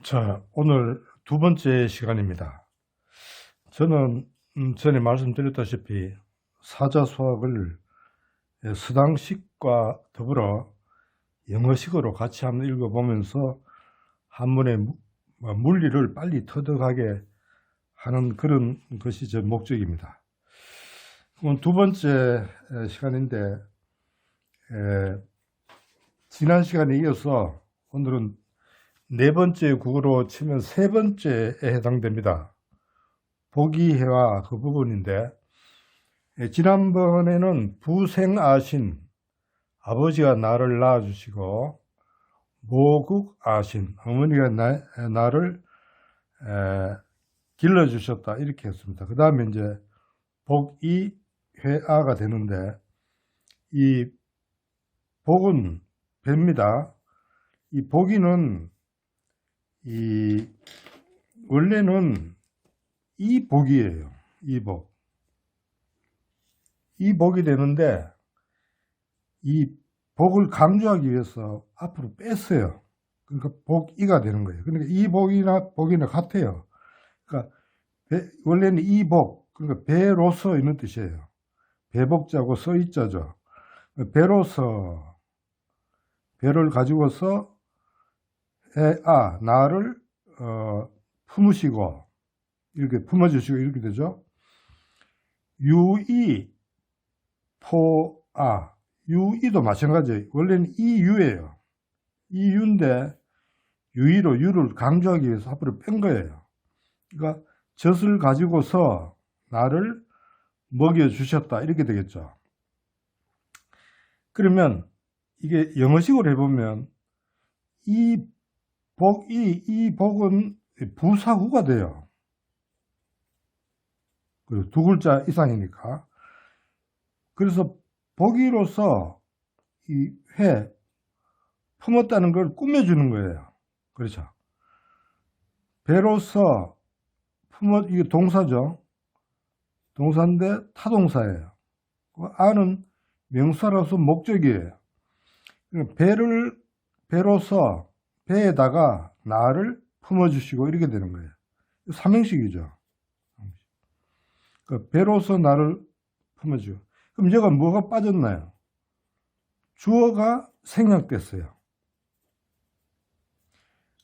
자, 오늘 두 번째 시간입니다. 저는 전에 말씀드렸다시피 사자수학을 서당식과 더불어 영어식으로 같이 한번 읽어보면서 한문의 물리를 빨리 터득하게 하는 그런 것이 제 목적입니다. 그럼 두 번째 시간인데 지난 시간에 이어서 오늘은 네 번째 국어로 치면 세 번째에 해당됩니다. 보기해와 그 부분인데, 지난번에는 부생아신, 아버지가 나를 낳아주시고, 모국아신, 어머니가 나를 길러주셨다. 이렇게 했습니다. 그 다음에 이제 복이회아가 되는데, 이 복은 배입니다. 이 복이는 원래는 이복이에요. 이복. 이복이 되는데, 이 복을 강조하기 위해서 앞으로 뺐어요. 그러니까 복이가 되는 거예요. 그러니까 이복이나 복이나 같아요. 그러니까 원래는 이복, 그러니까 배로서 이런 뜻이에요. 배복자고 서이자죠. 배로서, 배를 가지고서 나를 품으시고 이렇게 품어주시고 이렇게 되죠. 유이 포아 유이도 마찬가지예요. 원래는 이유예요. 이유인데 유이로 유를 강조하기 위해서 앞으로 뺀 거예요. 그러니까 젖을 가지고서 나를 먹여주셨다 이렇게 되겠죠. 그러면 이게 영어식으로 해보면 이 복은 부사구가 돼요. 그리고 두 글자 이상이니까. 그래서 복이로서 이 품었다는 걸 꾸며주는 거예요. 그렇죠. 배로서 이게 동사죠. 동사인데 타동사예요. 아는 명사로서 목적이에요. 배로서 배에다가 나를 품어주시고 이렇게 되는 거예요. 삼형식이죠. 배로서 나를 품어주고. 그럼 얘가 뭐가 빠졌나요? 주어가 생략됐어요.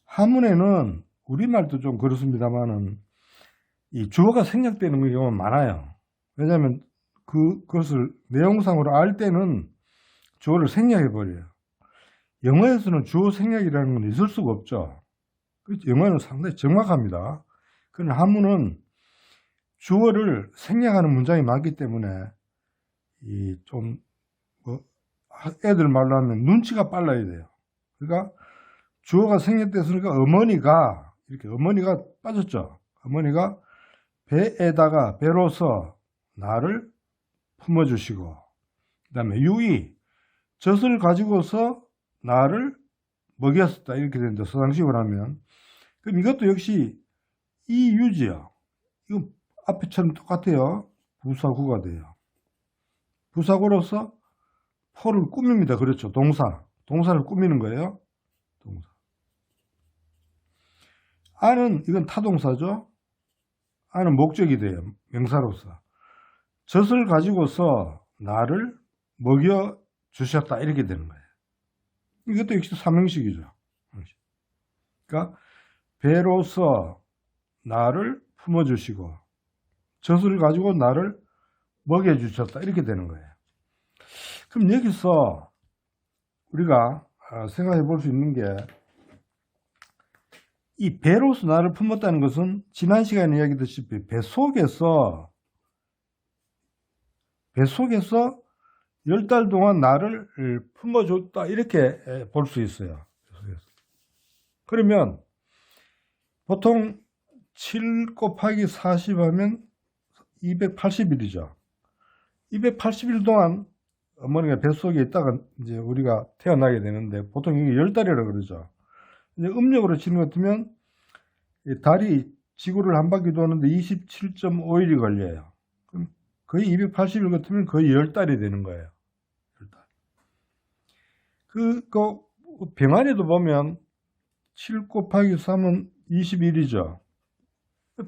한문에는 우리말도 좀 그렇습니다만은 이 주어가 생략되는 경우가 많아요. 왜냐하면 그것을 내용상으로 알 때는 주어를 생략해버려요. 영어에서는 주어 생략이라는 건 있을 수가 없죠. 영어는 상당히 정확합니다. 그러나 한문은 주어를 생략하는 문장이 많기 때문에 애들 말로 하면 눈치가 빨라야 돼요. 그러니까 주어가 생략됐으니까 어머니가 빠졌죠. 어머니가 배에다가 배로서 나를 품어주시고, 그 다음에 유이 젖을 가지고서 나를 먹였었다 이렇게 되는데 서당식으로 하면, 그럼 이것도 역시 이유지요. 이거 앞에처럼 똑같아요. 부사구가 돼요. 부사구로서 포를 꾸밉니다. 그렇죠. 동사를 꾸미는 거예요. 동사. 아는 이건 타동사죠. 아는 목적이 돼요. 명사로서. 젖을 가지고서 나를 먹여주셨다 이렇게 되는 거예요. 이것도 역시 삼형식이죠. 그러니까 배로서 나를 품어주시고 젖을 가지고 나를 먹여주셨다 이렇게 되는 거예요. 그럼 여기서 우리가 생각해 볼 수 있는 게, 이 배로서 나를 품었다는 것은 지난 시간에 이야기했듯이 배 속에서 10달 동안 나를 품어줬다 이렇게 볼 수 있어요. 그러면 보통 7 곱하기 40 하면 280일이죠. 280일 동안 어머니가 뱃속에 있다가 이제 우리가 태어나게 되는데, 보통 이게 10달이라고 그러죠. 이제 음력으로 치는 것 같으면 달이 지구를 한 바퀴 도는데 27.5일이 걸려요. 그럼 거의 280일 같으면 거의 10달이 되는 거예요. 10달. 병아리도 보면 7 곱하기 3은 21이죠.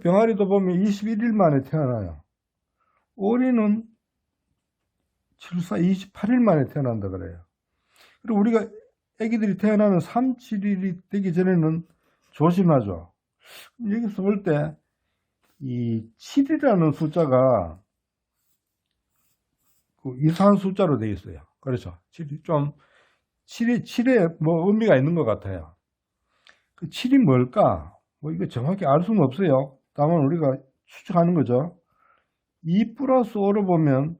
병아리도 보면 21일 만에 태어나요. 오리는 7사 28일 만에 태어난다 그래요. 그리고 우리가 애기들이 태어나면 3, 7일이 되기 전에는 조심하죠. 여기서 볼 때 이 7이라는 숫자가 그 이상한 숫자로 되어 있어요. 그렇죠. 7이 좀 7에 뭐 의미가 있는 것 같아요. 그 7이 뭘까? 뭐 이거 정확히 알 수는 없어요. 다만 우리가 추측하는 거죠. 2 플러스 5로 보면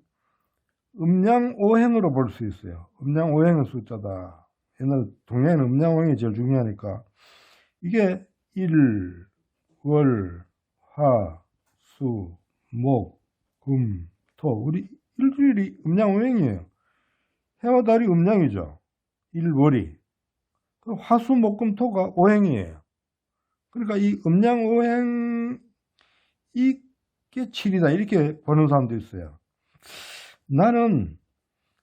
음양오행으로 볼 수 있어요. 음양오행의 숫자다. 옛날 동양에는 음양오행이 제일 중요하니까 이게 일, 월, 화, 수, 목, 금, 토. 우리 일주일이 음양오행이에요. 해와 달이 음양이죠. 일월이. 화, 수, 목, 금, 토가 오행이에요. 그러니까 이 음양오행 이게 7이다 이렇게 보는 사람도 있어요. 나는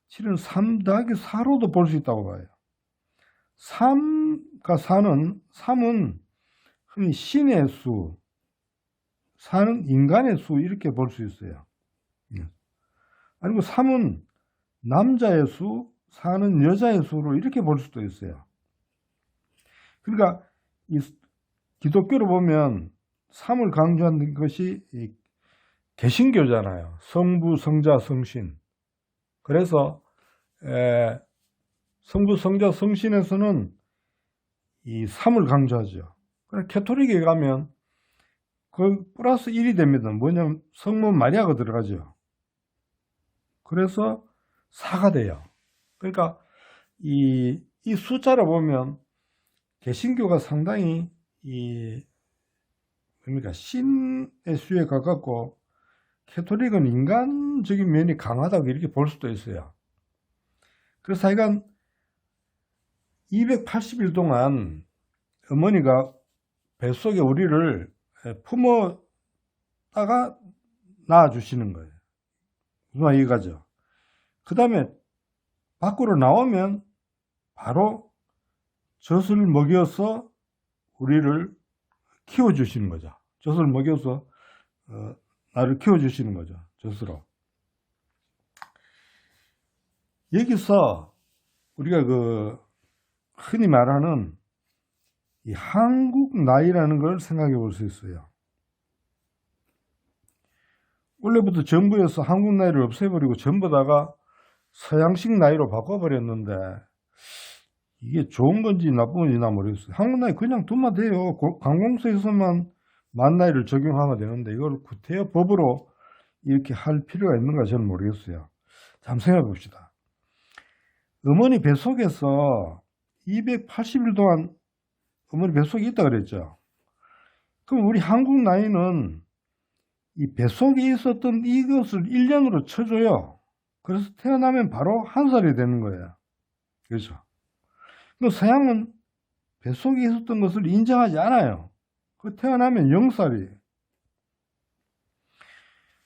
7은 3 더하기 4로도 볼 수 있다고 봐요. 3과 3은 흔히 신의 수, 4는 인간의 수 이렇게 볼 수 있어요. 아니고 3은 남자의 수, 4는 여자의 수로 이렇게 볼 수도 있어요. 그러니까 이 기독교로 보면 3을 강조하는 것이 개신교잖아요. 성부, 성자, 성신. 그래서 성부, 성자, 성신에서는 이 3을 강조하죠. 그래 캐토릭에 가면 그 플러스 1이 됩니다. 뭐냐면 성모 마리아가 들어가죠. 그래서 4가 돼요. 그러니까 이 숫자를 보면 개신교가 상당히 그러니까 신의 수에 가깝고 캐토릭은 인간적인 면이 강하다고 이렇게 볼 수도 있어요. 그래서 하여간 280일 동안 어머니가 뱃속에 우리를 품어다가 낳아주시는 거예요. 무슨 말 이해가죠? 그 다음에 밖으로 나오면 바로 젖을 먹여서 우리를 키워주시는 거죠. 젖을 먹여서 나를 키워주시는 거죠. 젖으로. 여기서 우리가 그 흔히 말하는 이 한국 나이라는 걸 생각해 볼 수 있어요. 원래부터 정부에서 한국 나이를 없애버리고 전부 다가 서양식 나이로 바꿔버렸는데 이게 좋은 건지 나쁜 건지 나 모르겠어요. 한국 나이 그냥 두면 돼요. 관공서에서만 만 나이를 적용하면 되는데 이걸 구태여 법으로 이렇게 할 필요가 있는가 저는 모르겠어요. 자, 한번 생각해 봅시다. 어머니 뱃속에서 280일 동안 어머니 뱃속에 있다 그랬죠. 그럼 우리 한국 나이는 이 뱃속에 있었던 이것을 1년으로 쳐줘요. 그래서 태어나면 바로 1살이 되는 거예요. 그렇죠. 근데 서양은 뱃속에 있었던 것을 인정하지 않아요. 그 태어나면 0살이에요.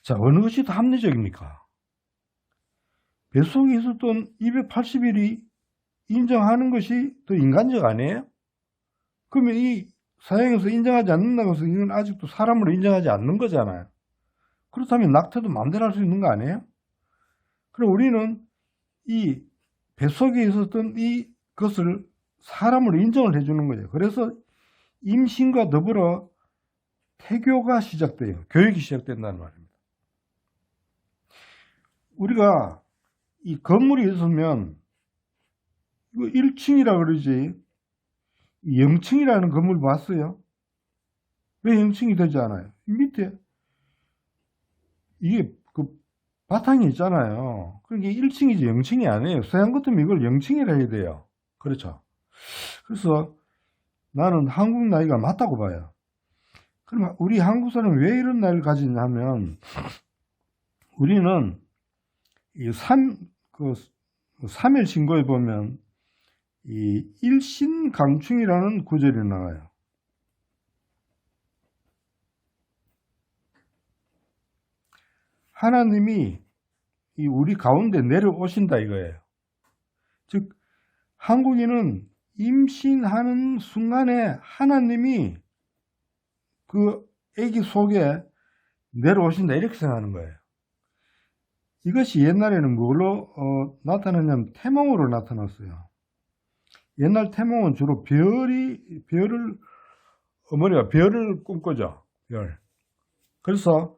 자, 어느 것이 더 합리적입니까? 뱃속에 있었던 280일이 인정하는 것이 더 인간적 아니에요? 그러면 이 서양에서 인정하지 않는다고 해서 이건 아직도 사람으로 인정하지 않는 거잖아요. 그렇다면 낙태도 마음대로 할 수 있는 거 아니에요? 그럼 우리는 이 뱃속에 있었던 이것을 사람으로 인정을 해주는 거죠. 그래서 임신과 더불어 태교가 시작돼요. 교육이 시작된다는 말입니다. 우리가 이 건물이 있으면 이거 1층이라 그러지 0층이라는 건물 봤어요? 왜 0층이 되지 않아요? 밑에 이게 그 바탕이 있잖아요. 그러니까 1층이지 0층이 아니에요. 서양 같으면 이걸 0층이라 해야 돼요. 그렇죠. 그래서 나는 한국 나이가 맞다고 봐요. 그럼 우리 한국 사람은 왜 이런 나이를 가지냐면 우리는 이 3일 신고에 보면 이 일신강충이라는 구절이 나와요. 하나님이 이 우리 가운데 내려오신다 이거예요. 즉 한국인은 임신하는 순간에 하나님이 그 아기 속에 내려오신다 이렇게 생각하는 거예요. 이것이 옛날에는 뭘로 나타났냐면 태몽으로 나타났어요. 옛날 태몽은 주로 어머니가 별을 꿈꾸죠. 별. 그래서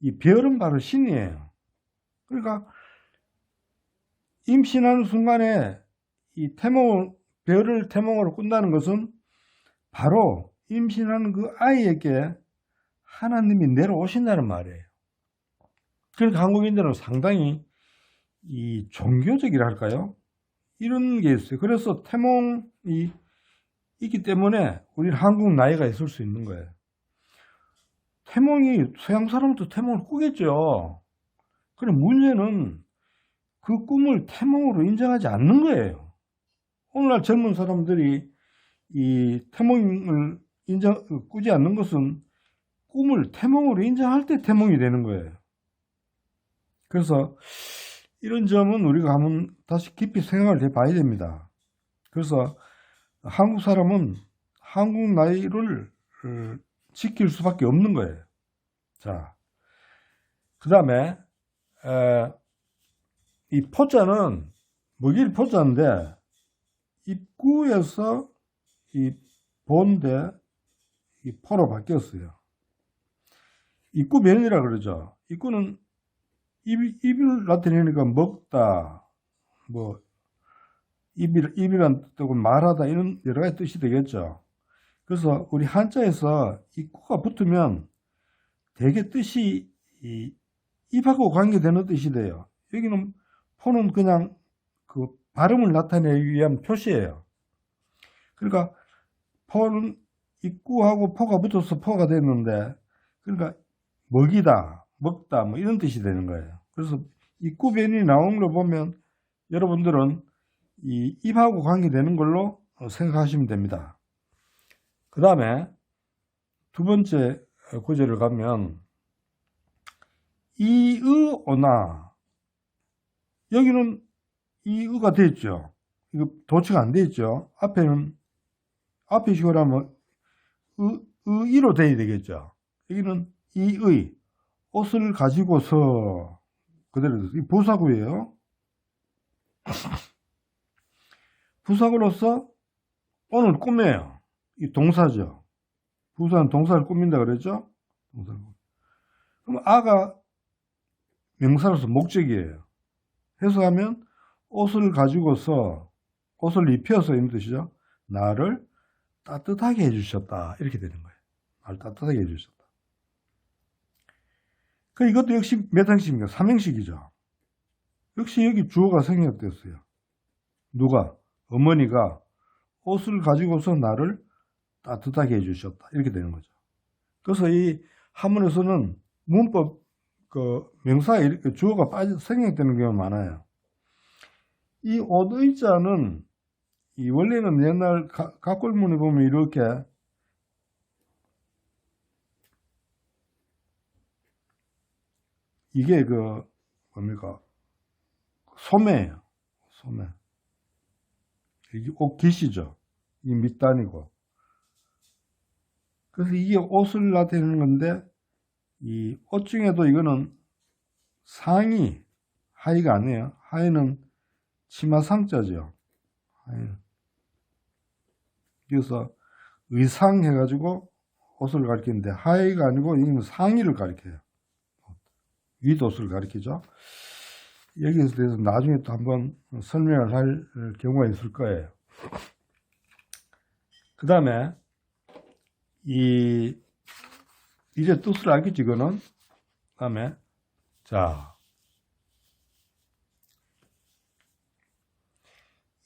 이 별은 바로 신이에요. 그러니까 임신하는 순간에 이 별을 태몽으로 꾼다는 것은 바로 임신하는 그 아이에게 하나님이 내려오신다는 말이에요. 그러니까 한국인들은 상당히 이 종교적이라 할까요? 이런 게 있어요. 그래서 태몽이 있기 때문에 우리는 한국 나이가 있을 수 있는 거예요. 태몽이 서양 사람도 태몽을 꾸겠죠. 그럼 문제는 그 꿈을 태몽으로 인정하지 않는 거예요. 오늘날 젊은 사람들이 이 태몽을 꾸지 않는 것은 꿈을 태몽으로 인정할 때 태몽이 되는 거예요. 그래서 이런 점은 우리가 한번 다시 깊이 생각을 해봐야 됩니다. 그래서 한국 사람은 한국 나이를 지킬 수밖에 없는 거예요. 자, 그 다음에 이 포자는 먹일 포자인데 입구에서 이 본데 이 포로 바뀌었어요. 입구면이라 그러죠. 입구는 입을 나타내니까 먹다, 뭐 입이란 뜻하고 말하다 이런 여러 가지 뜻이 되겠죠. 그래서 우리 한자에서 입구가 붙으면 대개 뜻이 이 입하고 관계되는 뜻이 돼요. 여기는 포는 그냥 그 발음을 나타내기 위한 표시예요. 그러니까 포는 입구하고 포가 붙어서 포가 됐는데, 그러니까 먹이다, 먹다 뭐 이런 뜻이 되는 거예요. 그래서 입구변이 나온 걸 보면 여러분들은 이 입하고 관계되는 걸로 생각하시면 됩니다. 그 다음에 두 번째 구절을 가면 이의오나, 여기는 이의가 돼 있죠. 이거 도치가 안 돼 있죠. 앞에 시고라면 의로 돼야 되겠죠. 여기는 이의, 옷을 가지고서 그대로 이 부사구예요. 부사구로서 오늘 꾸며요. 이 동사죠. 부사는 동사를 꾸민다 그랬죠. 그럼 아가 명사로서 목적이에요. 해석하면 옷을 가지고서, 옷을 입혀서 이런 뜻이죠. 나를 따뜻하게 해주셨다 이렇게 되는 거예요. 나를 따뜻하게 해주셨다. 이것도 역시 몇 행식입니까? 3행식이죠. 역시 여기 주어가 생략됐어요. 누가? 어머니가 옷을 가지고서 나를 따뜻하게 해주셨다 이렇게 되는 거죠. 그래서 이 한문에서는 문법 명사에 이렇게 주어가 생략되는 경우가 많아요. 이 옷의자는 원래는 옛날 각골문에 보면 이렇게 이게 뭡니까? 소매예요. 소매. 이게 옷 깃이죠. 이 밑단이고. 그래서 이게 옷을 나타내는 건데, 이 옷 중에도 이거는 상의, 하의가 아니에요. 하의는 치마 상자죠. 하의는. 그래서 의상 해가지고 옷을 가리키는데, 하의가 아니고 이건 상의를 가리켜요. 윗옷을 가리키죠. 여기에 대해서 나중에 또 한번 설명을 할 경우가 있을 거예요. 그 다음에 이제 뜻을 알겠지, 이거는. 그 다음에 자,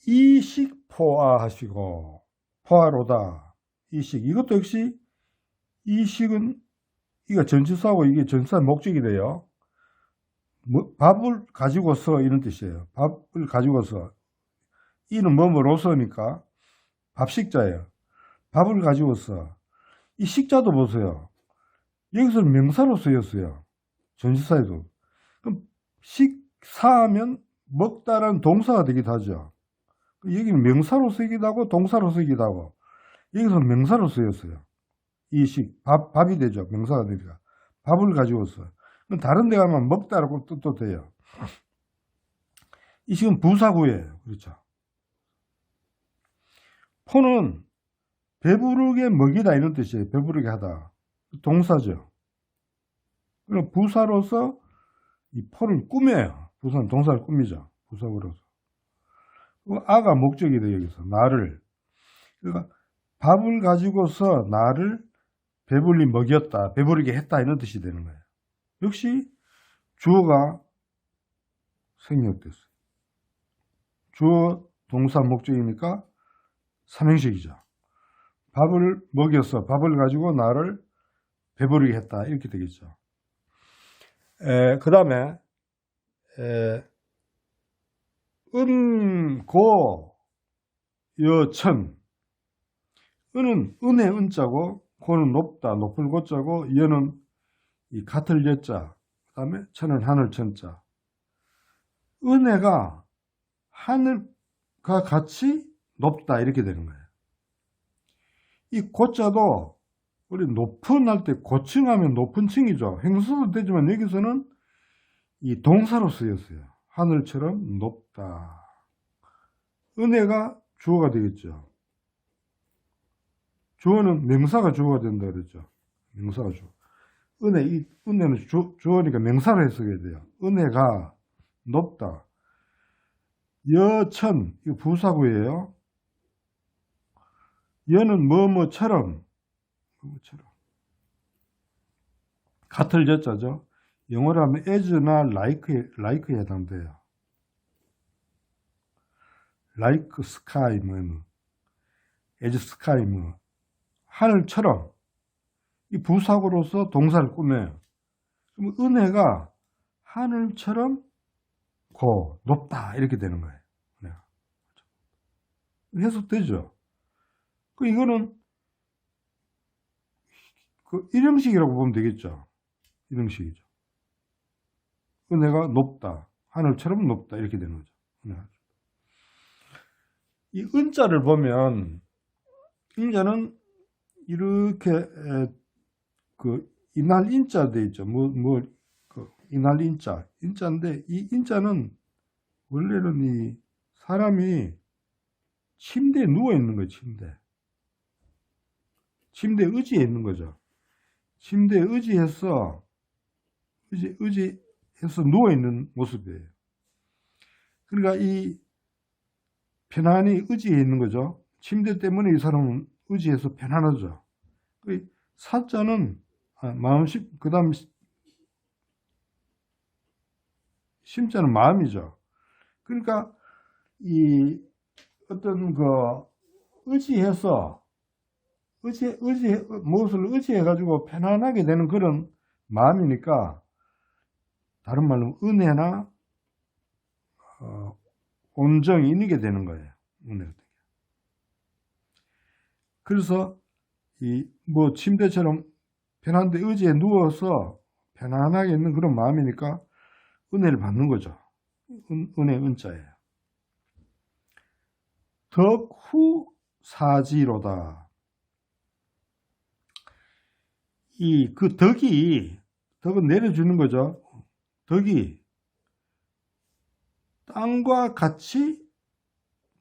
이식 포화 하시고, 포화로다 이식, 이것도 역시 이식은 이거 전치사하고 이게 전치사의 목적이 돼요. 밥을 가지고서 이런 뜻이에요. 밥을 가지고서, 이는 뭐뭐로서니까 밥식자예요. 밥을 가지고서. 이 식자도 보세요. 여기서는 명사로 쓰였어요. 전치사에도. 그럼 식사하면 먹다라는 동사가 되기도 하죠. 여기는 명사로 쓰기도 하고 동사로 쓰기도 하고, 여기서 명사로 쓰였어요. 이 식, 밥이 되죠. 명사가 되니까. 밥을 가지고 써. 다른 데 가면 먹다라고 뜻도 돼요. 이 식은 부사구예요. 그렇죠. 포는 배부르게 먹이다 이런 뜻이에요. 배부르게 하다. 동사죠. 그럼 부사로서 이 포를 꾸며요. 부사는 동사를 꾸미죠. 부사구로서. 아가 목적이 돼요. 여기서 나를. 그러니까 밥을 가지고서 나를 배불리 먹였다, 배부르게 했다 이런 뜻이 되는 거예요. 역시 주어가 생략됐어요. 주어 동사 목적이니까 삼형식이죠. 밥을 먹여서 밥을 가지고 나를 배부르게 했다 이렇게 되겠죠. 그 다음에 고, 여, 천. 은은 은의 은자고, 고는 높다, 높을 고자고, 여는 이 같을 여자, 그 다음에 천은 하늘 천자. 은혜가 하늘과 같이 높다 이렇게 되는 거예요. 이 고자도 우리 높은 할 때 고층하면 높은 층이죠. 행수도 되지만 여기서는 이 동사로 쓰였어요. 하늘처럼 높다. 은혜가 주어가 되겠죠. 주어는 명사가 주어가 된다 그랬죠. 명사가 주어. 이 은혜는 주어니까 명사로 해석해야 돼요. 은혜가 높다. 여천, 이거 부사구예요. 여는 뭐뭐처럼. 같을 여자죠. 영어로 하면 as나 like에 해당돼요. like sky, as sky, 하늘처럼. 이 부사구로서 동사를 꾸며요. 그럼 은혜가 하늘처럼 높다 이렇게 되는 거예요. 해석되죠. 이거는 일형식이라고 보면 되겠죠. 일형식이죠. 은혜가 높다, 하늘처럼 높다 이렇게 되는 거죠. 이 은자를 보면 인자는 이렇게 이날 인자 돼 있죠. 이날 인자인데 이 인자는 원래는 이 사람이 침대에 누워 있는 거예요. 침대에 의지해 있는 거죠. 침대에 의지해서 누워 있는 모습이에요. 그러니까 이 편안히 의지해 있는 거죠. 침대 때문에 이 사람은 의지해서 편안하죠. 사자는 마음심, 그 다음 심자는 마음이죠. 그러니까 이 어떤 의지해서 무엇을 의지해 가지고 편안하게 되는 그런 마음이니까, 다른 말로 은혜나 온정이 있게 되는 거예요. 그래서 침대처럼 편한데 의지에 누워서 편안하게 있는 그런 마음이니까 은혜를 받는 거죠. 은혜 은자예요. 덕후사지로다. 덕은 내려주는 거죠. 덕이 땅과 같이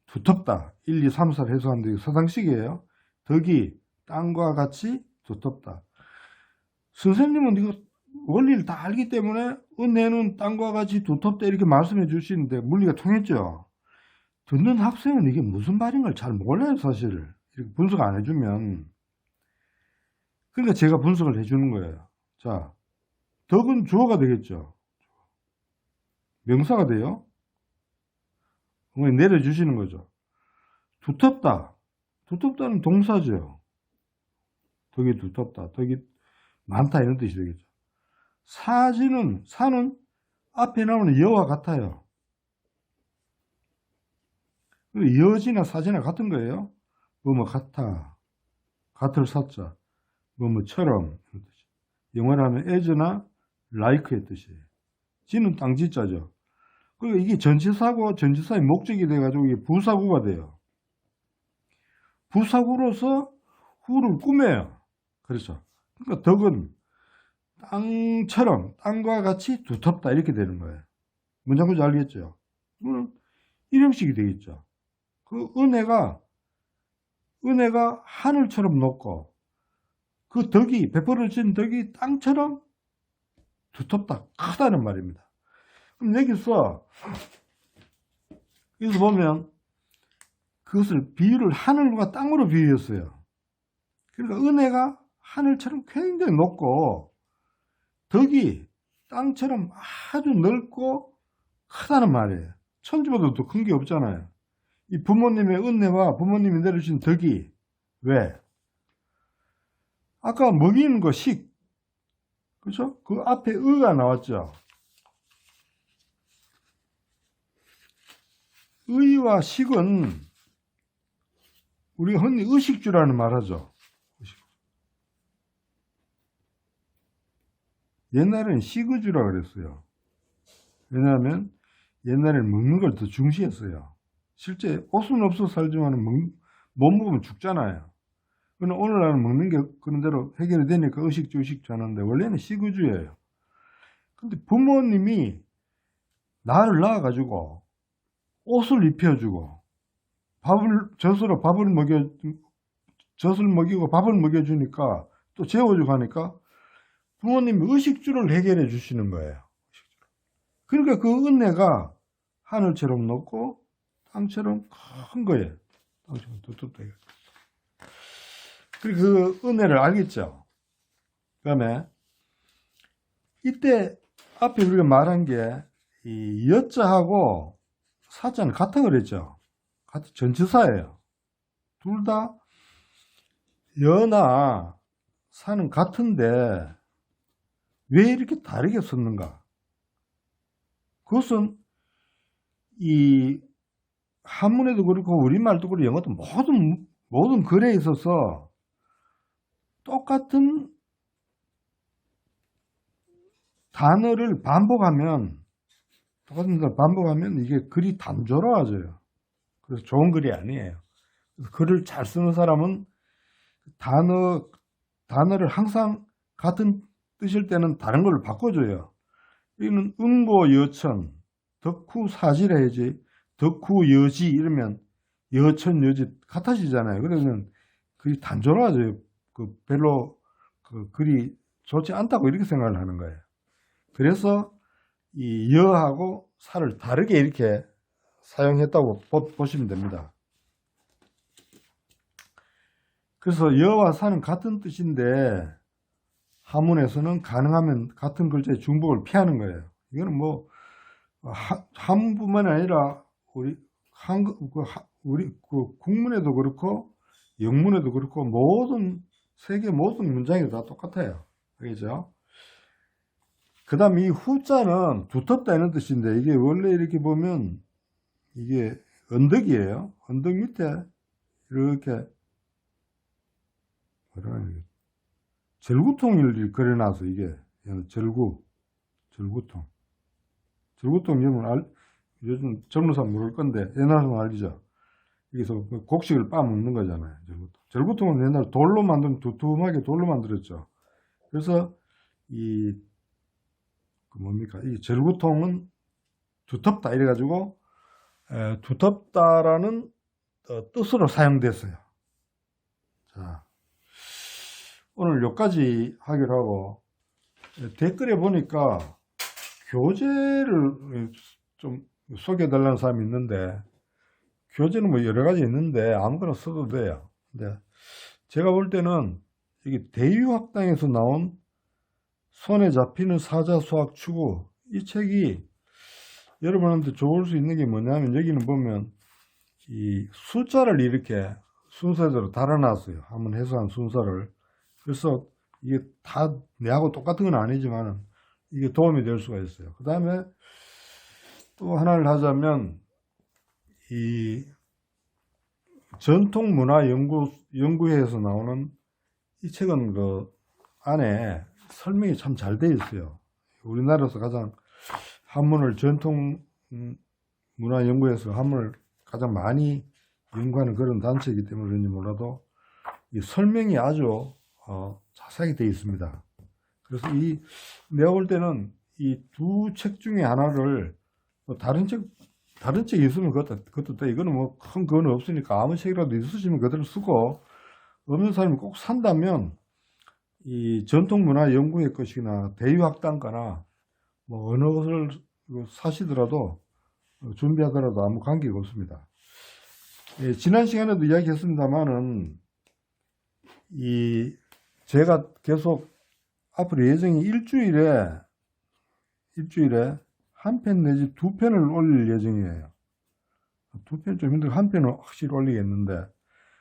두텁다. 1, 2, 3, 4를 해석하는데 서당식이에요. 덕이 땅과 같이 두텁다. 선생님은 이거 원리를 다 알기 때문에 은혜는 땅과 같이 두텁다 이렇게 말씀해 주시는데 물리가 통했죠. 듣는 학생은 이게 무슨 말인 걸 잘 몰라요. 사실 이렇게 분석 안 해주면. 그러니까 제가 분석을 해주는 거예요. 자, 덕은 주어가 되겠죠. 명사가 돼요. 내려주시는 거죠. 두텁다는 동사죠. 덕이 두텁다, 덕이 많다 이런 뜻이 되겠죠. 사는 앞에 나오는 여와 같아요. 여지나 사지나 같은 거예요. 같아, 같을 사자, 처럼. 영어로 하면 as나 like의 뜻이에요. 지는 땅지자죠. 그리고 이게 전치사고 전치사의 목적이 돼가지고 이게 부사구가 돼요. 부사구로서 후를 꾸며요. 그렇죠. 그러니까 덕은 땅처럼 땅과 같이 두텁다 이렇게 되는 거예요. 문장 구조 알겠죠? 그러면 이런 식이 되겠죠. 그 은혜가 하늘처럼 높고 그 덕이 베풀어진 덕이 땅처럼 두텁다 크다는 말입니다. 그럼 여기서 보면 그것을 비유를 하늘과 땅으로 비유했어요. 그러니까 은혜가 하늘처럼 굉장히 높고 덕이 땅처럼 아주 넓고 크다는 말이에요. 천지보다 더 큰 게 없잖아요. 이 부모님의 은혜와 부모님이 내려주신 덕이 왜? 아까 먹이는 거 식, 그죠? 그 앞에 의가 나왔죠. 의와 식은 우리 흔히 의식주라는 말 하죠. 옛날에는 식의주라 그랬어요. 왜냐하면 옛날에는 먹는 걸 더 중시했어요. 실제 옷은 없어 살지만 못 먹으면 죽잖아요. 그러나 오늘날은 먹는 게 그런 대로 해결이 되니까 의식주 하는데 원래는 식의주예요. 근데 부모님이 나를 낳아가지고 옷을 입혀주고 젖을 먹이고 밥을 먹여주니까 또 재워주고 하니까 부모님이 의식주를 해결해 주시는 거예요. 그러니까 그 은혜가 하늘처럼 높고 땅처럼 큰 거예요. 땅처럼 두텁다. 그리고 그 은혜를 알겠죠? 그 다음에 이때 앞에 우리가 말한 게 이 여자하고 사자는 같다 그랬죠? 같은 전치사예요. 둘 다 여나 사는 같은데 왜 이렇게 다르게 썼는가? 그것은 이 한문에도 그렇고 우리말도 그렇고 영어도 모든 글에 있어서 똑같은 단어를 반복하면 이게 글이 단조로워져요. 그래서 좋은 글이 아니에요. 글을 잘 쓰는 사람은 단어를 항상 같은 뜻일 때는 다른 걸로 바꿔줘요. 여기는 응고 여천, 덕후 사질 해야지, 덕후 여지 이러면 여천 여지 같아지잖아요. 그러면 글이 단조로워져요. 별로 글이 좋지 않다고 이렇게 생각을 하는 거예요. 그래서 이 여하고 사를 다르게 이렇게 사용했다고 보시면 됩니다. 그래서 여와 사는 같은 뜻인데 한문에서는 가능하면 같은 글자의 중복을 피하는 거예요. 이거는 뭐 한문뿐만 아니라 우리 국문에도 그렇고 영문에도 그렇고 세계 모든 문장이 다 똑같아요. 알겠죠? 그 다음 이 후자는 두텁다 이런 뜻인데 이게 원래 이렇게 보면 이게 언덕이에요. 언덕 밑에 이렇게 절구통을 그려놔서 이게 절구통 요즘 젊은 사람 모를 건데 옛날 사람 알죠. 여기서 곡식을 빻아 먹는 거잖아요. 절구통은 옛날 두툼하게 돌로 만들었죠. 그래서 이 절구통은 두텁다 이래가지고 두텁다라는 뜻으로 사용됐어요. 자, 오늘 여기까지 하기로 하고 댓글에 보니까 교재를 좀 소개해달라는 사람이 있는데 교재는 뭐 여러 가지 있는데 아무거나 써도 돼요. 근데 제가 볼 때는 이게 대유학당에서 나온 손에 잡히는 사자수학 추구 이 책이 여러분한테 좋을 수 있는 게 뭐냐면 여기는 보면 이 숫자를 이렇게 순서대로 달아놨어요. 한번 해석한 순서를. 그래서 이게 다 내하고 똑같은 건 아니지만 이게 도움이 될 수가 있어요. 그 다음에 또 하나를 하자면 이 전통문화연구회에서 나오는 이 책은 그 안에 설명이 참 잘 되어 있어요. 우리나라에서 가장 한문을 전통 문화연구에서 한문을 가장 많이 연구하는 그런 단체이기 때문에 그런지 몰라도 이 설명이 아주 자세하게 되어 있습니다. 그래서 내가 볼 때는 이 두 책 중에 하나를 다른 책이 있으면 그것도 돼. 이거는 뭐 큰 그건 없으니까 아무 책이라도 있으시면 그대로 쓰고, 없는 사람이 꼭 산다면 이 전통문화연구회 것이나 대유학단가나 뭐 어느 것을 사시더라도 준비하더라도 아무 관계가 없습니다. 예, 지난 시간에도 이야기했습니다만은 제가 계속 앞으로 예정이 일주일에 한 편 내지 두 편을 올릴 예정이에요. 두 편 좀 힘들고 한 편은 확실히 올리겠는데,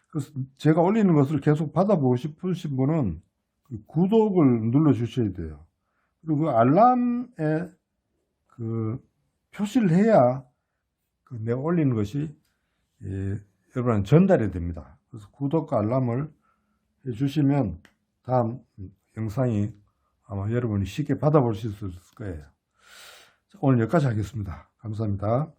그래서 제가 올리는 것을 계속 받아보고 싶으신 분은 구독을 눌러 주셔야 돼요. 그리고 그 알람에 표시를 해야 내가 올리는 것이 여러분한테 전달이 됩니다. 그래서 구독과 알람을 해주시면 다음 영상이 아마 여러분이 쉽게 받아볼 수 있을 거예요. 오늘 여기까지 하겠습니다. 감사합니다.